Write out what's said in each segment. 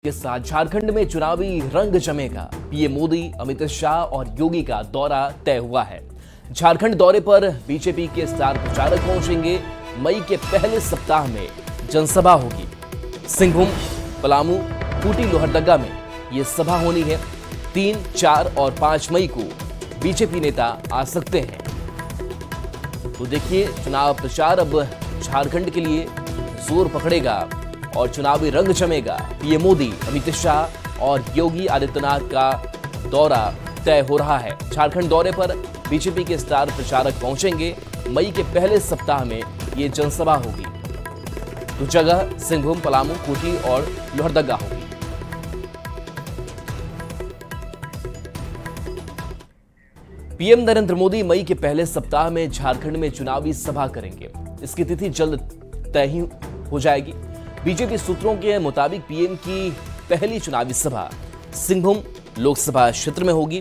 के साथ झारखंड में चुनावी रंग जमेगा। पीएम मोदी, अमित शाह और योगी का दौरा तय हुआ है। झारखंड दौरे पर बीजेपी के स्टार प्रचारक पहुंचेंगे। मई के पहले सप्ताह में जनसभा होगी। सिंहभूम, पलामू, खूंटी, लोहरदगा में ये सभा होनी है। 3, 4 और 5 मई को बीजेपी नेता आ सकते हैं। तो देखिए, चुनाव प्रचार अब झारखंड के लिए जोर पकड़ेगा और चुनावी रंग जमेगा। पीएम मोदी, अमित शाह और योगी आदित्यनाथ का दौरा तय हो रहा है। झारखंड दौरे पर बीजेपी के स्टार प्रचारक पहुंचेंगे। मई के पहले सप्ताह में ये जनसभा होगी। तो जगह सिंहभूम, पलामू, खूंटी और लोहरदगा होगी। पीएम नरेंद्र मोदी मई के पहले सप्ताह में झारखंड में चुनावी सभा करेंगे। इसकी तिथि जल्द तय ही हो जाएगी। बीजेपी सूत्रों के मुताबिक पीएम की पहली चुनावी सभा सिंहभूम लोकसभा क्षेत्र में होगी।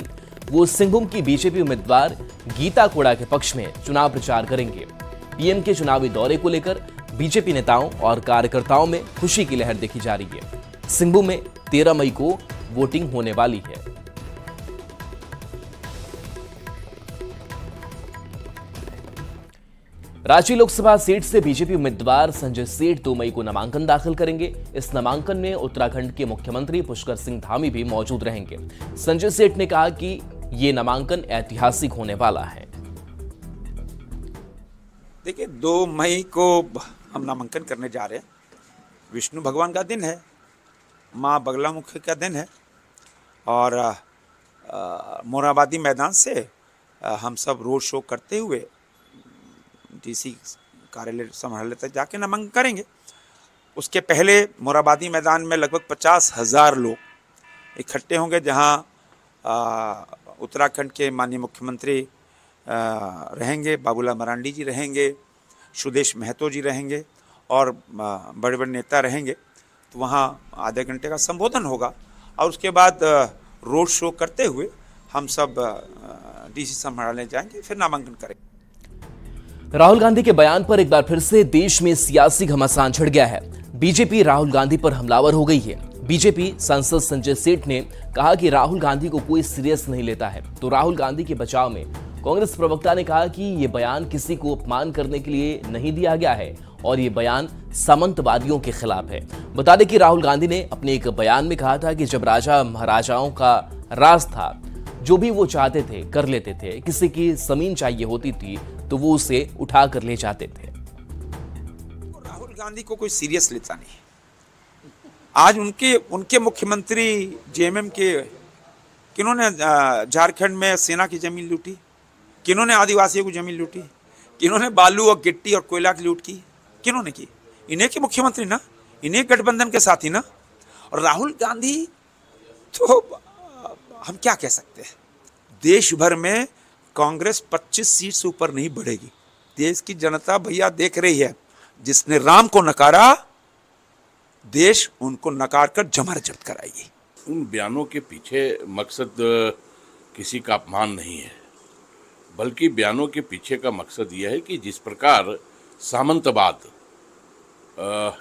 वो सिंहभूम की बीजेपी उम्मीदवार गीता कोड़ा के पक्ष में चुनाव प्रचार करेंगे। पीएम के चुनावी दौरे को लेकर बीजेपी नेताओं और कार्यकर्ताओं में खुशी की लहर देखी जा रही है। सिंहभूम में 13 मई को वोटिंग होने वाली है। रांची लोकसभा सीट से बीजेपी उम्मीदवार संजय सेठ 2 मई को नामांकन दाखिल करेंगे। इस नामांकन में उत्तराखंड के मुख्यमंत्री पुष्कर सिंह धामी भी मौजूद रहेंगे। संजय सेठ ने कहा कि ये नामांकन ऐतिहासिक होने वाला है। देखिए, 2 मई को हम नामांकन करने जा रहे हैं। विष्णु भगवान का दिन है, माँ बगलामुखी का दिन है और मोराबादी मैदान से हम सब रोड शो करते हुए डीसी कार्यालय समाहरणालय तक जाके नामांकन करेंगे। उसके पहले मोराबादी मैदान में लगभग 50,000 लोग इकट्ठे होंगे, जहां उत्तराखंड के माननीय मुख्यमंत्री रहेंगे, बाबूलाल मरांडी जी रहेंगे, सुदेश महतो जी रहेंगे और बड़े बड़े नेता रहेंगे। तो वहां आधे घंटे का संबोधन होगा और उसके बाद रोड शो करते हुए हम सब डीसी समाहरणालय जाएंगे, फिर नामांकन करेंगे। राहुल गांधी के बयान पर एक बार फिर से देश में सियासी घमासान छिड़ गया है। बीजेपी राहुल गांधी पर हमलावर हो गई है। बीजेपी सांसद संजय सेठ ने कहा कि राहुल गांधी को कोई सीरियस नहीं लेता है। तो राहुल गांधी के बचाव में कांग्रेस प्रवक्ता ने कहा कि यह बयान किसी को अपमान करने के लिए नहीं दिया गया है और ये बयान सामंतवादियों के खिलाफ है। बता दें कि राहुल गांधी ने अपने एक बयान में कहा था कि जब राजा महाराजाओं का राज था, जो भी वो चाहते थे कर लेते थे। किसी की जमीन चाहिए होती थी तो वो उसे उठा कर ले जाते थे। राहुल गांधी को कोई सीरियस लेता नहीं। आज उनके मुख्यमंत्री जेएमएम के किन्होंने झारखंड में सेना की जमीन लूटी, किन्होंने आदिवासियों की जमीन लूटी, किन्होंने बालू और गिट्टी और कोयला की लूट की, किन्होंने की? इन्हीं के मुख्यमंत्री ना, इन्हीं गठबंधन के साथी ना। और राहुल गांधी तो हम क्या कह सकते हैं, देश भर में कांग्रेस 25 सीट से ऊपर नहीं बढ़ेगी। देश की जनता भैया देख रही है, जिसने राम को नकारा, देश उनको नकार कर जमर जब्त कराएगी। उन बयानों के पीछे मकसद किसी का अपमान नहीं है, बल्कि बयानों के पीछे का मकसद यह है कि जिस प्रकार सामंतवाद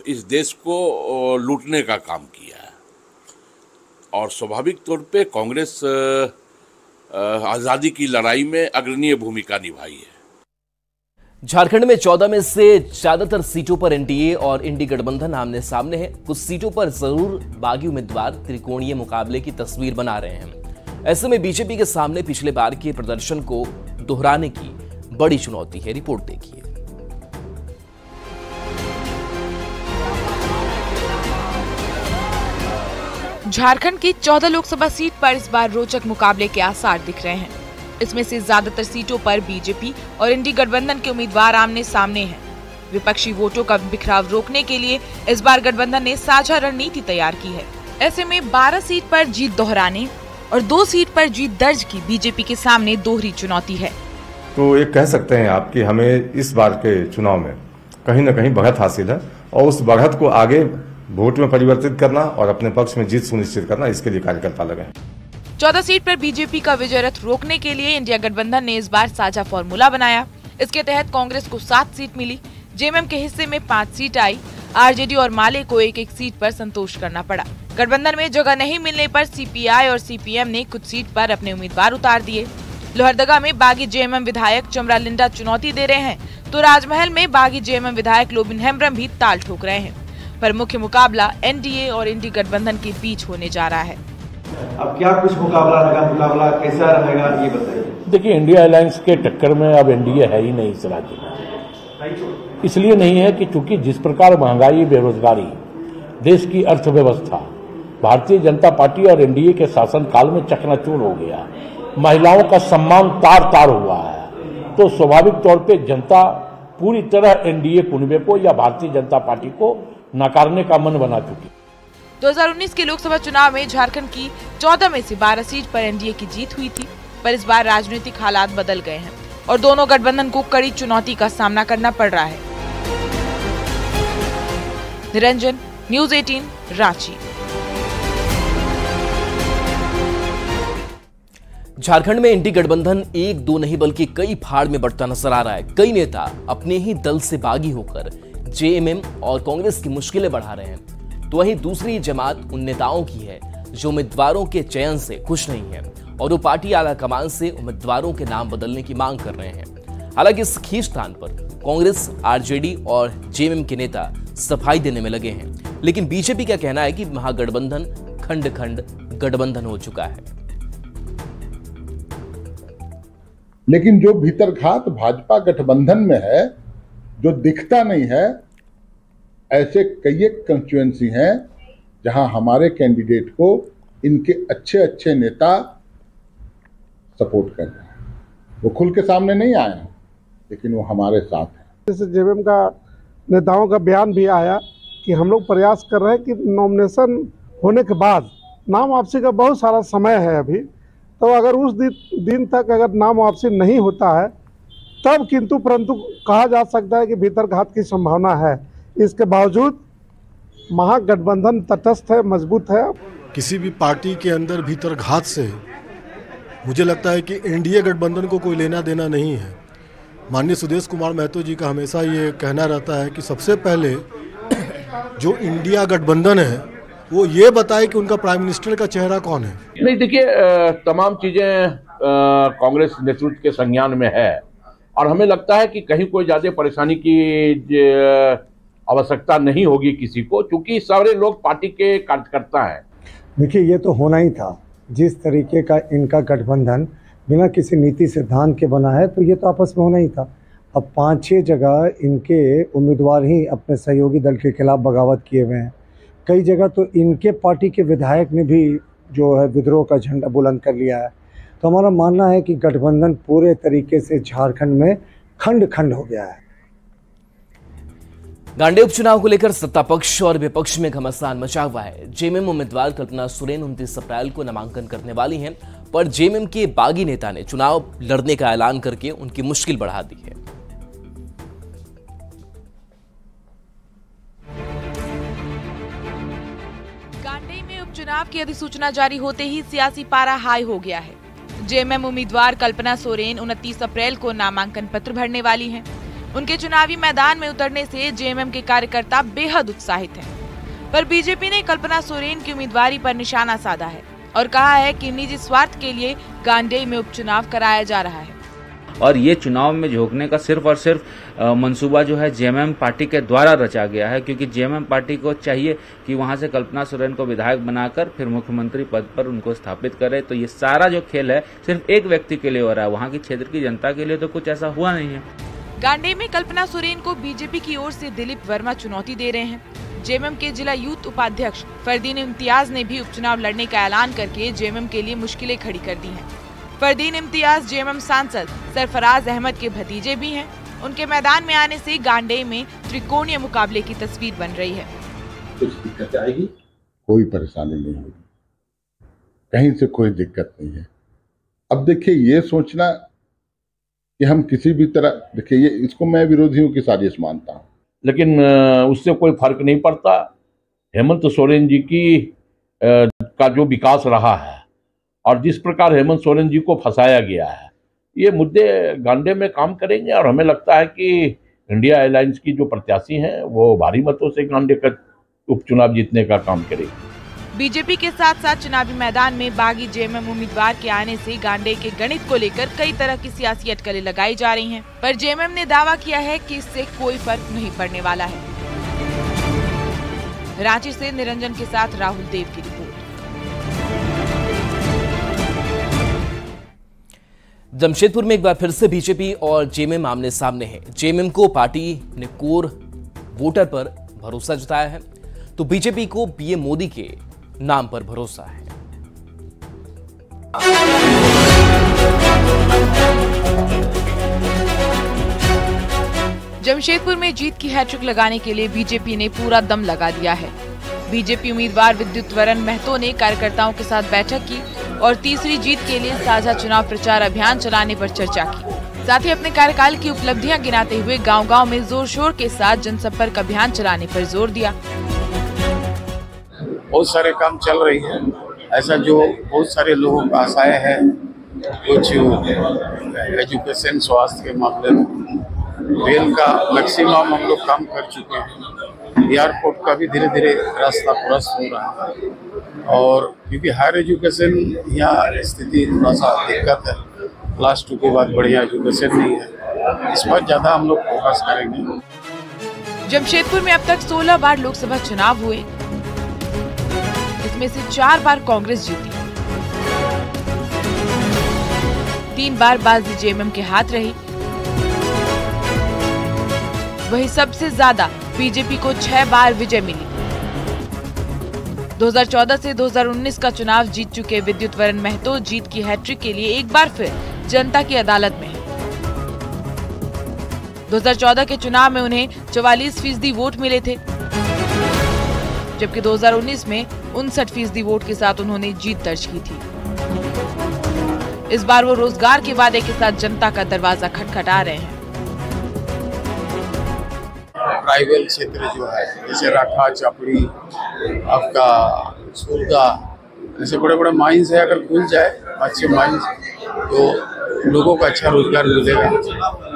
इस देश को लूटने का काम किया है और स्वाभाविक तौर पे कांग्रेस आजादी की लड़ाई में अग्रणीय भूमिका निभाई है। झारखंड में 14 में से ज्यादातर सीटों पर एनडीए और इंडी गठबंधन आमने सामने है। कुछ सीटों पर जरूर बागी उम्मीदवार त्रिकोणीय मुकाबले की तस्वीर बना रहे हैं। ऐसे में बीजेपी के सामने पिछले बार के प्रदर्शन को दोहराने की बड़ी चुनौती है। रिपोर्ट देखिए। झारखंड की 14 लोकसभा सीट पर इस बार रोचक मुकाबले के आसार दिख रहे हैं। इसमें से ज्यादातर सीटों पर बीजेपी और इंडी गठबंधन के उम्मीदवार आमने सामने हैं। विपक्षी वोटों का बिखराव रोकने के लिए इस बार गठबंधन ने साझा रणनीति तैयार की है। ऐसे में 12 सीट पर जीत दोहराने और 2 सीट पर जीत दर्ज की बीजेपी के सामने दोहरी चुनौती है। तो ये कह सकते हैं आप कि हमें इस बार के चुनाव में कहीं न कहीं बढ़त हासिल है और उस बढ़त को आगे वोट में परिवर्तित करना और अपने पक्ष में जीत सुनिश्चित करना, इसके लिए कार्यकर्ता लगे हैं। 14 सीट पर बीजेपी का विजय रथ रोकने के लिए इंडिया गठबंधन ने इस बार साझा फॉर्मूला बनाया। इसके तहत कांग्रेस को 7 सीट मिली, जेएमएम के हिस्से में 5 सीट आई, आरजेडी और माले को एक एक सीट पर संतोष करना पड़ा। गठबंधन में जगह नहीं मिलने पर सीपीआई और सीपीएम ने कुछ सीट पर अपने उम्मीदवार उतार दिए। लोहरदगा में बागी जेएमएम विधायक चमरा लिंडा चुनौती दे रहे हैं, तो राजमहल में बागी जेएमएम विधायक लोबिन हेम्ब्रम भी ताल ठोक रहे हैं। पर मुख्य मुकाबला एनडीए और इंडी गठबंधन के बीच होने जा रहा है। अब क्या कुछ मुकाबला रहेगा, मुकाबला कैसा रहेगा ये बताइए। देखिए, इंडिया अलायंस के टक्कर में अब एनडीए है ही नहीं इस राज्य में। इसलिए नहीं है कि चूंकि जिस प्रकार महंगाई, बेरोजगारी, देश की अर्थव्यवस्था भारतीय जनता पार्टी और एनडीए के शासनकाल में चकनाचूर हो गया, महिलाओं का सम्मान तार तार हुआ है, तो स्वाभाविक तौर पे जनता पूरी तरह एनडीए कुनबे को या भारतीय जनता पार्टी को नकारने का मन बना चुकी। 2019 के लोकसभा चुनाव में झारखंड की 14 में से 12 सीट पर एनडीए की जीत हुई थी, पर इस बार राजनीतिक हालात बदल गए हैं और दोनों गठबंधन को कड़ी चुनौती का सामना करना पड़ रहा है। निरंजन, न्यूज़ 18, रांची। झारखंड में इंडी गठबंधन एक दो नहीं बल्कि कई फाड़ में बढ़ता नजर आ रहा है। कई नेता अपने ही दल से बागी होकर जेएमएम और कांग्रेस की मुश्किलें बढ़ा रहे हैं, तो वहीं दूसरी जमात उन नेताओं की है जो उम्मीदवारों के चयन से खुश नहीं है और वो पार्टी आला कमान से उम्मीदवारों के नाम बदलने की मांग कर रहे हैं। हालांकि इस खींचतान पर कांग्रेस, आरजेडी और जेएमएम के नेता सफाई देने में लगे हैं, लेकिन बीजेपी का कहना है कि महागठबंधन खंड खंड गठबंधन हो चुका है। लेकिन जो भीतरघात भाजपा गठबंधन में है, जो दिखता नहीं है, ऐसे कई एक कंस्टिट्यूएंसी हैं जहां हमारे कैंडिडेट को इनके अच्छे अच्छे नेता सपोर्ट कर रहे हैं। वो खुल के सामने नहीं आए हैं, लेकिन वो हमारे साथ हैं। जैसे जेएमएम का नेताओं का बयान भी आया कि हम लोग प्रयास कर रहे हैं कि नॉमिनेशन होने के बाद, नाम वापसी का बहुत सारा समय है अभी, तो अगर उस दिन तक अगर नाम वापसी नहीं होता है तब किंतु परंतु कहा जा सकता है कि भीतरघात की संभावना है। इसके बावजूद महागठबंधन तटस्थ है, मजबूत है। किसी भी पार्टी के अंदर भीतरघात से मुझे लगता है कि एनडीए गठबंधन को कोई लेना देना नहीं है। माननीय सुदेश कुमार महतो जी का हमेशा ये कहना रहता है कि सबसे पहले जो इंडिया गठबंधन है वो ये बताए कि उनका प्राइम मिनिस्टर का चेहरा कौन है। नहीं, देखिए, तमाम चीजें कांग्रेस नेतृत्व के संज्ञान में है और हमें लगता है कि कहीं कोई ज्यादा परेशानी की आवश्यकता नहीं होगी किसी को, क्योंकि सारे लोग पार्टी के कार्यकर्ता हैं। देखिए, ये तो होना ही था। जिस तरीके का इनका गठबंधन बिना किसी नीति सिद्धांत के बना है, तो ये तो आपस में होना ही था। अब 5-6 जगह इनके उम्मीदवार ही अपने सहयोगी दल के खिलाफ बगावत किए हुए हैं। कई जगह तो इनके पार्टी के विधायक ने भी जो है विद्रोह का झंडा बुलंद कर लिया है। तो हमारा मानना है कि गठबंधन पूरे तरीके से झारखंड में खंड खंड हो गया है। गांडे उपचुनाव को लेकर सत्ता पक्ष और विपक्ष में घमासान मचा हुआ है। जेएमएम उम्मीदवार कल्पना सोरेन 29 अप्रैल को नामांकन करने वाली हैं, पर जेएमएम के बागी नेता ने चुनाव लड़ने का ऐलान करके उनकी मुश्किल बढ़ा दी है। गांडे में उपचुनाव की अधिसूचना जारी होते ही सियासी पारा हाई हो गया है। जेएमएम उम्मीदवार कल्पना सोरेन 29 अप्रैल को नामांकन पत्र भरने वाली हैं। उनके चुनावी मैदान में उतरने से जेएमएम के कार्यकर्ता बेहद उत्साहित हैं। पर बीजेपी ने कल्पना सोरेन की उम्मीदवारी पर निशाना साधा है और कहा है कि निजी स्वार्थ के लिए गांडे में उपचुनाव कराया जा रहा है। और ये चुनाव में झोंकने का सिर्फ और सिर्फ मंसूबा जो है जेएमएम पार्टी के द्वारा रचा गया है, क्योंकि जेएमएम पार्टी को चाहिए कि वहां से कल्पना सोरेन को विधायक बनाकर फिर मुख्यमंत्री पद पर उनको स्थापित करे। तो ये सारा जो खेल है सिर्फ एक व्यक्ति के लिए हो रहा है, वहां की क्षेत्र की जनता के लिए तो कुछ ऐसा हुआ नहीं है। गांडे में कल्पना सोरेन को बीजेपी की ओर से दिलीप वर्मा चुनौती दे रहे हैं। जेएमएम के जिला यूथ उपाध्यक्ष फरदीन इम्तियाज ने भी उपचुनाव लड़ने का ऐलान करके जेएमएम के लिए मुश्किलें खड़ी कर दी हैं। फरदीन इम्तियाज जेएमएम सांसद सरफराज अहमद के भतीजे भी हैं। उनके मैदान में आने से गांडे में त्रिकोणीय मुकाबले की तस्वीर बन रही है। कुछ दिक्कत आएगी? कोई परेशानी नहीं होगी, कहीं से कोई दिक्कत नहीं है। अब देखिए, ये सोचना कि हम किसी भी तरह, देखिए ये इसको मैं विरोधियों की साजिश मानता हूँ, लेकिन उससे कोई फर्क नहीं पड़ता। हेमंत सोरेन जी की का जो विकास रहा है और जिस प्रकार हेमंत सोरेन जी को फंसाया गया है, ये मुद्दे गांडे में काम करेंगे और हमें लगता है कि इंडिया अलायंस की जो प्रत्याशी हैं वो भारी मतों से गांडे का उपचुनाव जीतने का काम करेगी। बीजेपी के साथ साथ चुनावी मैदान में बागी जेएमएम उम्मीदवार के आने से गांडे के गणित को लेकर कई तरह की सियासी अटकलें लगाई जा रही हैं, पर जेएमएम ने दावा किया है कि इससे कोई फर्क नहीं पड़ने वाला है। रांची से निरंजन के साथ राहुल देव की रिपोर्ट। जमशेदपुर में एक बार फिर से बीजेपी और जेएमएम आमने सामने है। जेएमएम को पार्टी ने कोर वोटर पर भरोसा जताया है, तो बीजेपी को पीएम मोदी के नाम पर भरोसा है। जमशेदपुर में जीत की हैट्रिक लगाने के लिए बीजेपी ने पूरा दम लगा दिया है। बीजेपी उम्मीदवार विद्युत वरण महतो ने कार्यकर्ताओं के साथ बैठक की और तीसरी जीत के लिए साझा चुनाव प्रचार अभियान चलाने पर चर्चा की। साथ ही अपने कार्यकाल की उपलब्धियां गिनाते हुए गांव-गांव में जोर शोर के साथ जनसंपर्क अभियान चलाने पर जोर दिया। बहुत सारे काम चल रही है, ऐसा जो बहुत सारे लोगों का आशाएं है, कुछ एजुकेशन स्वास्थ्य के मामले में रेल का मैक्सिमम हम लोग काम कर चुके हैं। एयरपोर्ट का भी धीरे धीरे रास्ता प्रशस्त हो रहा है, और क्योंकि हायर एजुकेशन यहाँ स्थिति थोड़ा सा दिक्कत है, क्लास 2 के बाद बढ़िया एजुकेशन नहीं है, इस पर ज्यादा हम लोग फोकस करेंगे। जमशेदपुर में अब तक 16 बार लोकसभा चुनाव हुए, इसमें से 4 बार कांग्रेस जीती, 3 बार बाजी जेएमएम के हाथ रही। वहीं सबसे ज्यादा बीजेपी को 6 बार विजय मिली। 2014 से 2019 का चुनाव जीत चुके विद्युत वरण महतो जीत की हैट्रिक के लिए एक बार फिर जनता की अदालत में है। 2014 के चुनाव में उन्हें 44% वोट मिले थे, जबकि 2019 में 59% वोट के साथ उन्होंने जीत दर्ज की थी। इस बार वो रोजगार के वादे के साथ जनता का दरवाजा खटखटा रहे हैं। ट्राइबल क्षेत्र जो है, जैसे राठा, चापड़ी, आपका सुरगा, ऐसे बड़े बड़े माइंस है, अगर खुल जाए अच्छे माइंस तो लोगों को अच्छा रोजगार मिलेगा।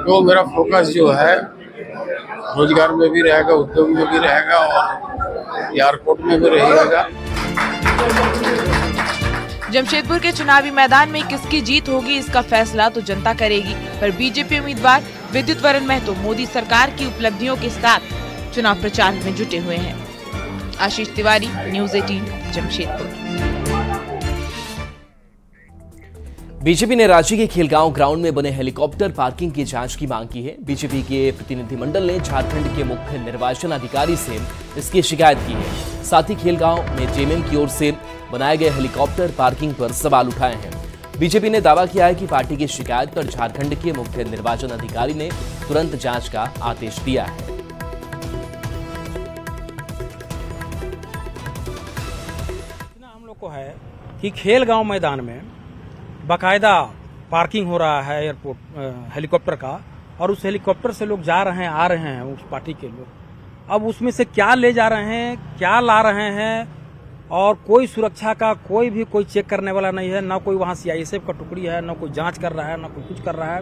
तो मेरा फोकस जो है रोजगार में भी रहेगा, उद्योग में भी रहेगा और एयरपोर्ट में भी रहेगा। जमशेदपुर के चुनावी मैदान में किसकी जीत होगी इसका फैसला तो जनता करेगी, पर बीजेपी उम्मीदवार विद्युत वरण महतो मोदी सरकार की उपलब्धियों के साथ चुनाव प्रचार में जुटे हुए हैं। आशीष तिवारी, न्यूज़ 18, जमशेदपुर। बीजेपी ने रांची के खेलगांव ग्राउंड में बने हेलीकॉप्टर पार्किंग की जांच की मांग की है। बीजेपी के प्रतिनिधिमंडल ने झारखंड के मुख्य निर्वाचन अधिकारी से इसकी शिकायत की है। साथ ही खेलगांव में जेएमएम की ओर से बनाए गए हेलीकॉप्टर पार्किंग पर सवाल उठाए हैं। बीजेपी ने दावा किया है कि पार्टी की शिकायत पर झारखंड के मुख्य निर्वाचन अधिकारी ने तुरंत जांच का आदेश दिया है। हम लोग को है कि खेलगांव मैदान में बाकायदा पार्किंग हो रहा है एयरपोर्ट हेलीकॉप्टर का, और उस हेलीकॉप्टर से लोग जा रहे हैं, आ रहे हैं उस पार्टी के लोग। अब उसमें से क्या ले जा रहे हैं, क्या ला रहे हैं, और कोई सुरक्षा का कोई चेक करने वाला नहीं है, ना कोई वहाँ सीआईएसएफ का टुकड़ी है, ना कोई जांच कर रहा है, ना कोई कुछ कर रहा है।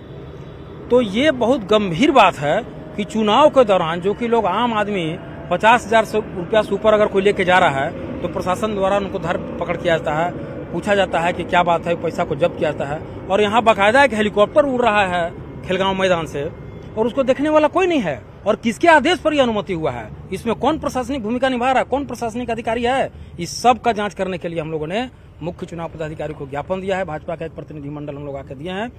तो ये बहुत गंभीर बात है कि चुनाव के दौरान जो कि लोग आम आदमी 50,000 रुपया से ऊपर अगर कोई लेके जा रहा है तो प्रशासन द्वारा उनको धर पकड़ किया जाता है, पूछा जाता है कि क्या बात है, पैसा को जब्त किया जाता है। और यहाँ बाकायदा एक हेलीकॉप्टर उड़ रहा है खेलगांव मैदान से, और उसको देखने वाला कोई नहीं है। और किसके आदेश पर यह अनुमति हुआ है, इसमें कौन प्रशासनिक भूमिका निभा रहा है, कौन प्रशासनिक अधिकारी है, इस सब का जांच करने के लिए हम लोगों ने मुख्य चुनाव पदाधिकारी को ज्ञापन दिया है। भाजपा का एक प्रतिनिधिमंडल हम लोग आके दिए हैं।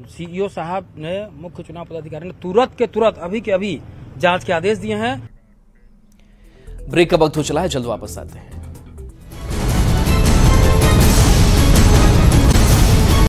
सीईओ साहब ने, मुख्य चुनाव पदाधिकारी ने तुरंत के तुरंत अभी के अभी जांच के आदेश दिए हैं। ब्रेक का वक्त हो चला है, जल्द वापस आते हैं।